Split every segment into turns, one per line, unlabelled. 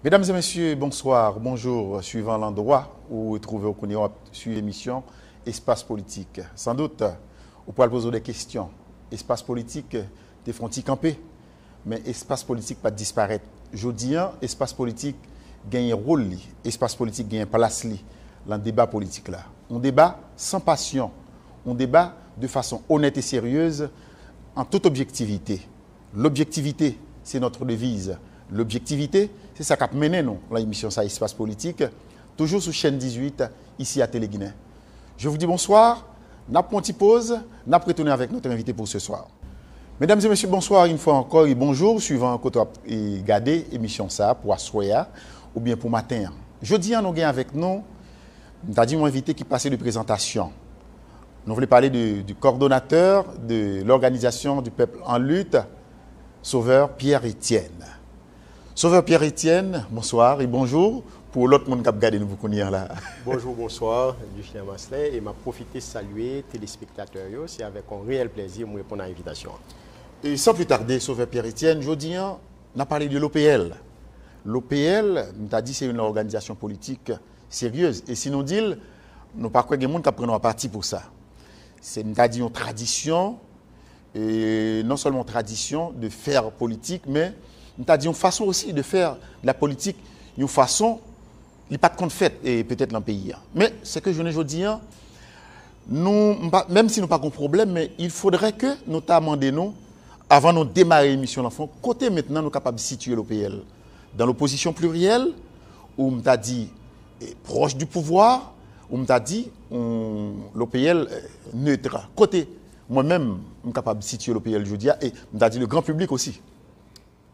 Mesdames et messieurs, bonsoir, bonjour, suivant l'endroit où vous trouvez au Europe sur l'émission Espace politique. Sans doute, vous pouvez poser des questions. Espace politique, des frontières campées, mais espace politique pas disparaître. Je dis, espace politique gagne un rôle, espace politique gagne place dans le débat politique là. On débat sans passion, on débat de façon honnête et sérieuse, en toute objectivité. L'objectivité, c'est notre devise. L'objectivité, c'est ça qui a mené nous, l'émission Ça Espace Politique, toujours sur chaîne 18, ici à Télé-Guinée. Je vous dis bonsoir, n'a pas une petite pause, n'a pas retourné avec notre invité pour ce soir. Mesdames et messieurs, bonsoir une fois encore et bonjour, suivant quand vous regardez l'émission Ça pour Assoya ou bien pour matin. Jeudi, nous avons avec nous, mon invité qui passait de présentation. Nous voulons parler du coordonnateur de l'organisation du peuple en lutte, Sauveur Pierre-Etienne. Sauveur Pierre-Etienne, bonsoir et bonjour pour l'autre monde qui a regardé nous connaître là.
Bonjour, bonsoir, Lucien Masselin, et m'a profité de saluer téléspectateurs. C'est avec un réel plaisir de me répondre à l'invitation.
Et sans plus tarder, Sauveur Pierre-Etienne, jeudi, on a parlé de l'OPL. L'OPL, on a dit c'est une organisation politique sérieuse. Et si nous disons, nous pas quoi des gens qui prennent un parti pour ça. C'est une tradition, et non seulement tradition de faire politique, mais nous avons dit une façon aussi de faire de la politique, une façon, il n'y a pas de compte fait, et peut-être dans le pays. Mais c'est que je ne dis pas, nous, même si nous n'avons pas de problème, mais il faudrait que nous demandons, avant de démarrer l'émission l'enfant, côté maintenant nous sommes capables de situer l'OPL. Dans l'opposition plurielle, où nous avons dit proche du pouvoir, où nous avons dit l'OPL neutre. Côté, moi-même, je suis capable de situer l'OPL aujourd'hui, et nous avons dit le grand public aussi.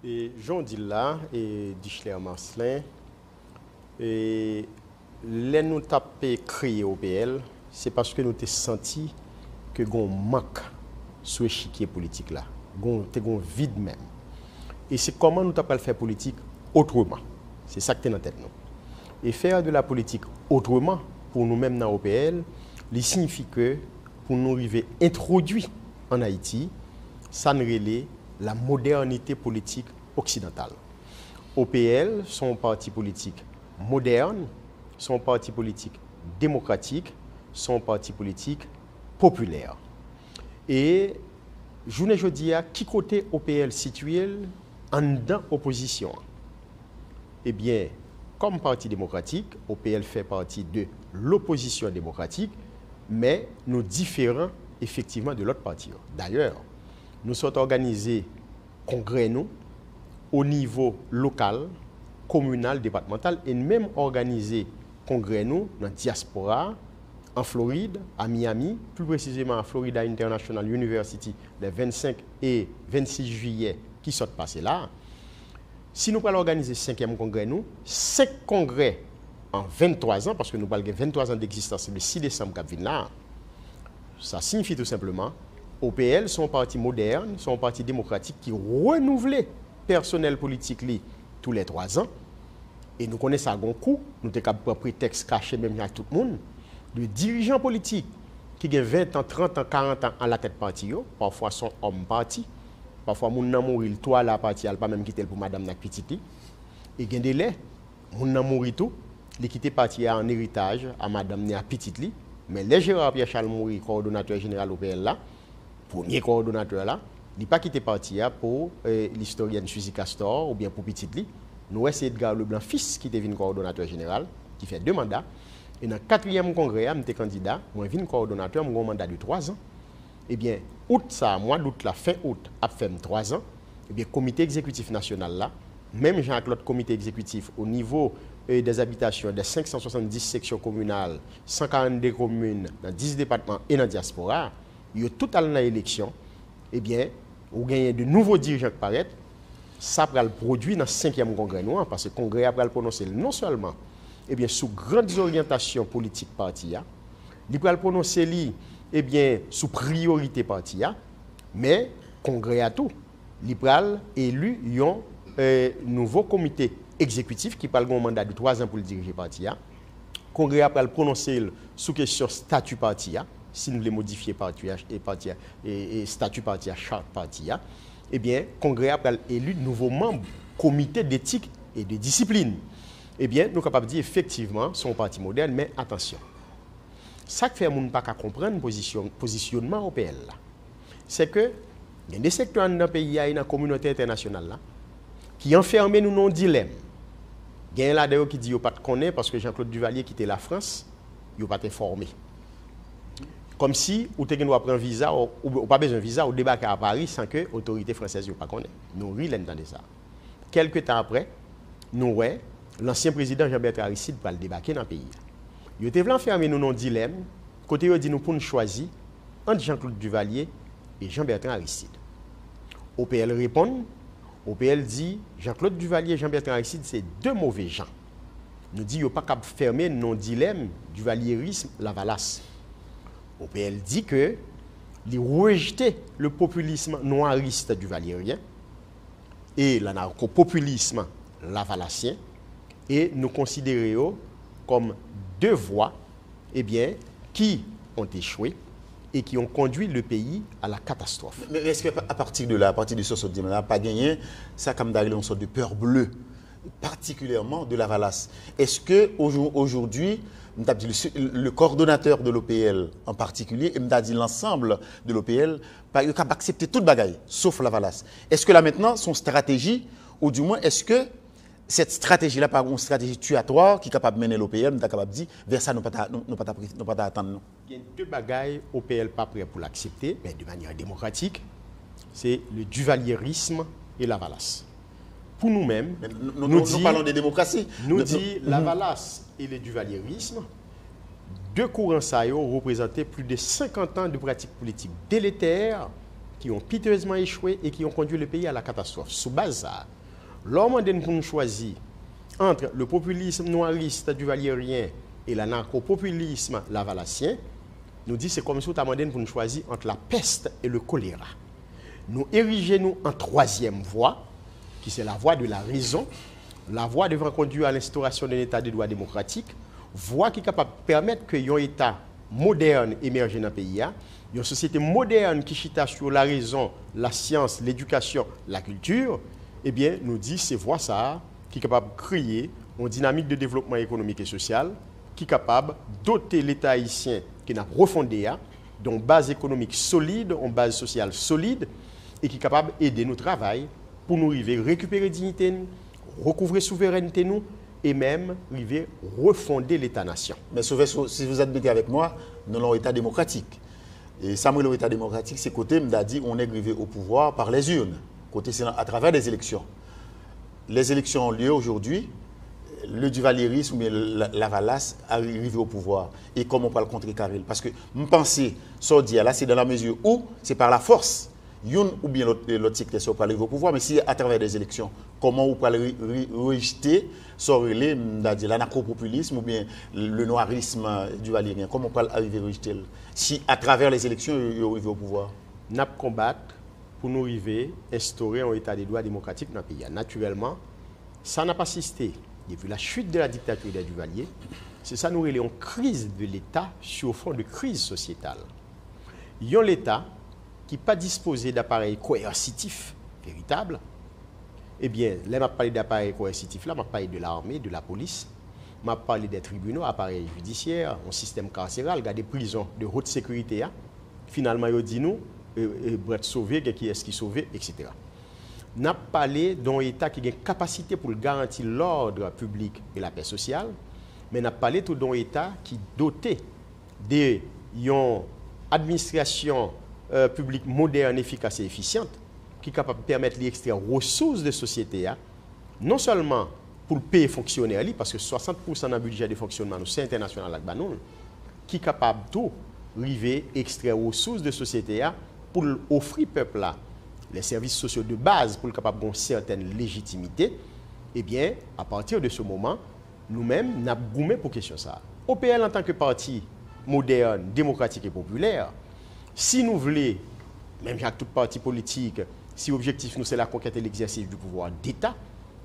Et Jean dit là, et Dichler Marcelin, et les nous taper créer OPL, c'est parce que nous avons senti que nous manque sur l'échiquier politique là, nous avons vide même. Et c'est comment nous avons faire politique autrement. C'est ça qui est dans la tête nous. Et faire de la politique autrement, pour nous-mêmes dans l'OPL, il signifie que pour nous arriver introduits en Haïti, ça nous relève la modernité politique occidentale. OPL sont un parti politique moderne, sont un parti politique démocratique, sont un parti politique populaire. Et je ne dis pas qui côté OPL situé en dans opposition. Eh bien, comme parti démocratique, OPL fait partie de l'opposition démocratique, mais nous différons effectivement de l'autre parti. D'ailleurs, nous sommes organisés congrès nous, au niveau local, communal, départemental, et même organisés congrès nous dans la diaspora, en Floride, à Miami, plus précisément à Florida International University, les 25 et 26 juillet qui sont passés là. Si nous allons organiser 5e congrès, 5 congrès en 23 ans, parce que nous parlons de 23 ans d'existence, le 6 décembre qui vient là, ça signifie tout simplement OPL sont un parti moderne, sont un parti démocratique qui renouvelle le personnel politique tous les 3 ans. Et nous connaissons ça à un coup, nous avons capable prétexte caché même à tout le monde. De dirigeants politiques qui ont 20 ans, 30 ans, 40 ans à la tête parti, parfois sont hommes parti, parfois moun nan mouri toi la parti, elle pas même quitter pour madame nak petite. Et gen délai, moun nan mouri tout, li quitter parti en héritage à madame né à petite li, mais les Gérard Pierre Charles Mouri, coordonnateur général OPL là, premier coordonnateur là, il pas quitté parti pour l'historienne Suzy Castor ou bien pour petite li. Nous c'est Edgar Leblanc fils qui devient coordonnateur général, qui fait 2 mandats. Et dans le 4e congrès, je suis candidat, je suis coordonnateur, j'ai un mandat de 3 ans. Eh bien, mois d'août, la fin août, a fait 3 ans. Eh bien, le comité exécutif national là, même Jean-Claude comité exécutif au niveau des habitations des 570 sections communales, 142 communes dans 10 départements et dans la diaspora, il y a tout à l'élection. Eh bien, vous gagnez de nouveaux dirigeants qui paraissent. Ça va le produire dans le 5e congrès noir, parce que le congrès va le prononcer non seulement eh bien, sous grandes orientations politiques parti, il va le prononcer eh bien, sous priorité parti, mais le congrès a tout. Il va élu un nouveau comité exécutif qui parle d'un mandat de 3 ans pour le diriger parti. Le congrès va le prononcer sous question statut parti, si nous voulons modifier parti et statut parti, charte parti. Eh bien, le congrès a élu de nouveaux membres comité d'éthique et de discipline. Eh bien, nous sommes capables de dire effectivement, son parti moderne, mais attention. Ça qui fait que nous ne pas comprendre le positionnement au PL, c'est que il y a des secteurs dans le pays, dans la communauté internationale, là, qui enferment nous dans un dilemme. Il y a là d'ailleurs qui dit qu'il n'y a pas de connaître parce que Jean-Claude Duvalier quitté la France, il n'y a pas informé. Comme si vous avez un visa, ou pas besoin de visa, ou débarquer à Paris sans que l'autorité française ne pas connaisse. Nous rions de ça. Quelques temps après, nous voyons l'ancien président Jean-Bertrand Aristide pour le débarquer dans le pays. Il était venu enfermer nous dans un dilemme, côté il dit nous pour nous choisir entre Jean-Claude Duvalier et Jean-Bertrand Aristide. OPL répond, OPL dit Jean-Claude Duvalier et Jean-Bertrand Aristide, c'est deux mauvais gens. Nous dit qu'il n'y a pas qu'à fermer nos dilemmes du valierisme, la valasse. OPL dit que il rejetait le populisme noiriste du valérien et l'anarcho-populisme lavalassien et nous considérons comme deux voies qui ont échoué et qui ont conduit le pays à la catastrophe.
Mais est-ce qu'à partir de là, à partir de ce on n'a pas gagné, ça comme d'arriver une sorte de peur bleue, particulièrement de la valasse. Est-ce qu'aujourd'hui, le coordonnateur de l'OPL en particulier, et m'a dit l'ensemble de l'OPL, il a accepté toute bagaille, sauf la valasse. Est-ce que là maintenant, son stratégie, ou du moins, est-ce que cette stratégie-là, par une stratégie tuatoire qui est capable de mener l'OPL, nous est capable de dire, vers ça, nous ne pas attendre.
Il y a deux bagailles, OPL pas prêt pour l'accepter, mais de manière démocratique, c'est le duvalierisme et la valasse. Pour nous-mêmes, nous
parlons de démocratie.
Nous dit la valasse et le duvalierisme, deux courants ça ont représenté plus de 50 ans de pratiques politiques délétères qui ont piteusement échoué et qui ont conduit le pays à la catastrophe. Sous base ça, l'homme pour nous choisir entre le populisme noiriste duvalierien et l'anarcho-populisme lavalassien, nous dit c'est comme si nous demandons pour nous choisir entre la peste et le choléra. Nous érigeons en troisième voie, qui c'est la voie de la raison, la voie devant conduire à l'instauration d'un état de droit démocratique, voie qui est capable de permettre qu'il y ait un état moderne émergé dans le pays, une société moderne qui chita sur la raison, la science, l'éducation, la culture, eh bien, nous dit c'est voie ça qui est capable de créer une dynamique de développement économique et social, qui est capable de doter l'État haïtien qui n'a refondé d'une base économique solide, une base sociale solide, et qui est capable d'aider nos travail pour nous arriver à récupérer dignité, recouvrer souveraineté nous, et même arriver à refonder l'État-nation.
Mais si vous admettez avec moi, nous avons un État démocratique. Et Samuel, l'État démocratique, c'est côté, m'a dit, on est arrivé au pouvoir par les urnes. Côté, c'est à travers des élections. Les élections ont lieu aujourd'hui. Le duvalierisme ou la valasse arrivé au pouvoir. Et comment on peut le contrecarrer? Parce que je pense que là, c'est dans la mesure où c'est par la force. Une ou bien l'autre secteur pour arriver au pouvoir, mais si à travers des élections, comment vous pouvez rejeter l'anarcho-populisme ou bien le noirisme du valérien? Comment on peut arriver à rejeter si à travers les élections, vous arrivez au pouvoir?
Nous avons combattre pour nous arriver à instaurer un état de droit démocratique dans le pays. Naturellement, ça n'a pas assisté. Depuis la chute de la dictature des Duvalier, c'est ça nous relève en crise de l'État sur fond de crise sociétale. Il y a l'État qui n'est pas disposé d'appareils coercitifs véritables. Eh bien, là, je parle d'appareils coercitifs, là, je parle de l'armée, de la police, je parle des tribunaux, appareils judiciaires, un système carcéral, des prisons de haute sécurité. Finalement, ils disent nous, pour être sauvé, qui est-ce qui est sauvé, etc. Nous avons parlé d'un État qui a une capacité pour garantir l'ordre public et la paix sociale, mais nous avons parlé tout d'un État qui est doté d'une administration publique moderne, efficace et efficiente, qui est capable de permettre d'extraire ressources de société, non seulement pour le payer fonctionnaire, parce que 60% du budget de fonctionnement, c'est international, qui est capable d'arriver à extraire ressources de société pour offrir au peuple les services sociaux de base pour le capable d'avoir une certaine légitimité. Eh bien, à partir de ce moment, nous-mêmes, nous avons goumé pour question ça. OPL, en tant que parti moderne, démocratique et populaire, si nous voulons, même avec tout parti politique, si l'objectif nous c'est la conquête et l'exercice du pouvoir d'État,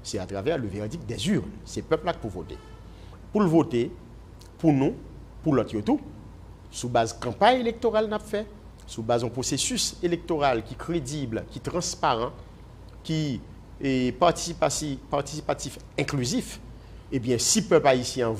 c'est à travers le verdict des urnes. C'est le peuple là pour voter. Pour le voter, pour nous, pour l'autre tout, sous base campagne électorale n'a fait, sous base d'un processus électoral qui est crédible, qui est transparent, qui et participatif inclusif, eh bien, si peuple haïtien